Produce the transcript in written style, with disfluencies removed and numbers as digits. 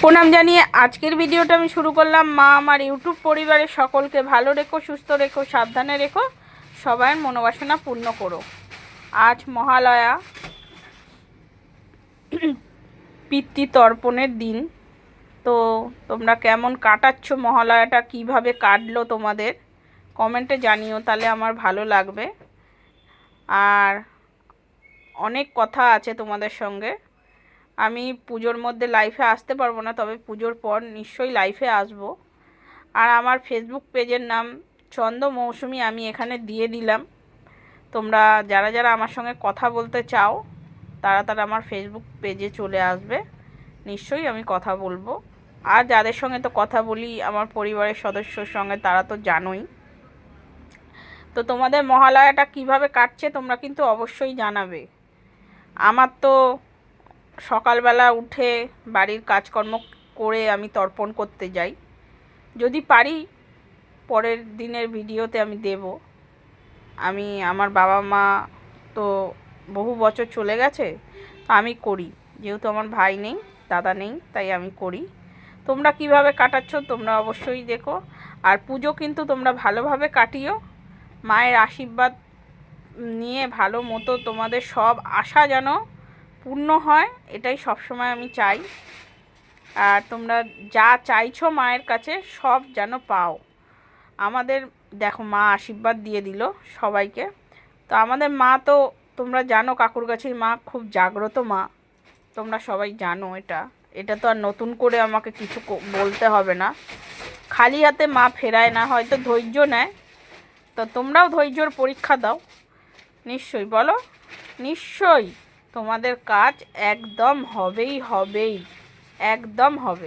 প্রণাম জানিয়ে আজকের ভিডিওটা আমি শুরু করলাম। মা আমার ইউটিউব পরিবারের সকলকে ভালো রেখো, সুস্থ রেখো, সাবধানে রেখো, সবার মনোবাসনা পূর্ণ করো। আজ মহালয়া, পিতৃতর্পণের দিন। তো তোমরা কেমন কাটাচ্ছ মহালয়াটা, কিভাবে কাটলো তোমাদের কমেন্টে জানিও, তাহলে আমার ভালো লাগবে। আর অনেক কথা আছে তোমাদের সঙ্গে। আমি পুজোর মধ্যে লাইভে আসতে পারবো না, তবে পুজোর পর নিশ্চয়ই লাইভে আসবো। আর আমার ফেসবুক পেজের নাম চন্দ্র মৌসুমী, আমি এখানে দিয়ে দিলাম। তোমরা যারা যারা আমার সঙ্গে কথা বলতে চাও তারা তারা আমার ফেসবুক পেজে চলে আসবে, নিশ্চয়ই আমি কথা বলবো। আর যাদের সঙ্গে তো কথা বলি আমার পরিবারের সদস্যর সঙ্গে, তারা তো জানোই। তো তোমাদের মহালয়াটা কিভাবে কাটছে তোমরা কিন্তু অবশ্যই জানাবে। আমার তো সকালবেলা উঠে বাড়ির কাজকর্ম করে আমি তর্পণ করতে যাই। যদি পারি পরের দিনের ভিডিওতে আমি দেব। আমার বাবা মা তো বহু বছর চলে গেছে, তো আমি করি, যেহেতু আমার ভাই নেই, দাদা নেই, তাই আমি করি। তোমরা কিভাবে কাটাচ্ছ তোমরা অবশ্যই দেখো। আর পুজো কিন্তু তোমরা ভালোভাবে কাটিও, মায়ের আশীর্বাদ নিয়ে ভালো মতো তোমাদের সব আশা যেন পূর্ণ হয়, এটাই সবসময় আমি চাই। আর তোমরা যা চাইছো মায়ের কাছে সব যেন পাও। আমাদের দেখো মা আশীর্বাদ দিয়ে দিল সবাইকে। তো আমাদের মা তো তোমরা জানো, কাকুরগাছির মা খুব জাগ্রত মা, তোমরা সবাই জানো। এটা তো আর নতুন করে আমাকে কিছু বলতে হবে না। খালি হাতে মা ফেরায় না, হয়তো ধৈর্য নেয়। তো তোমরাও ধৈর্যর পরীক্ষা দাও, নিশ্চয়ই বলো, নিশ্চয়ই তোমাদের কাজ একদম হবেই, একদম হবে।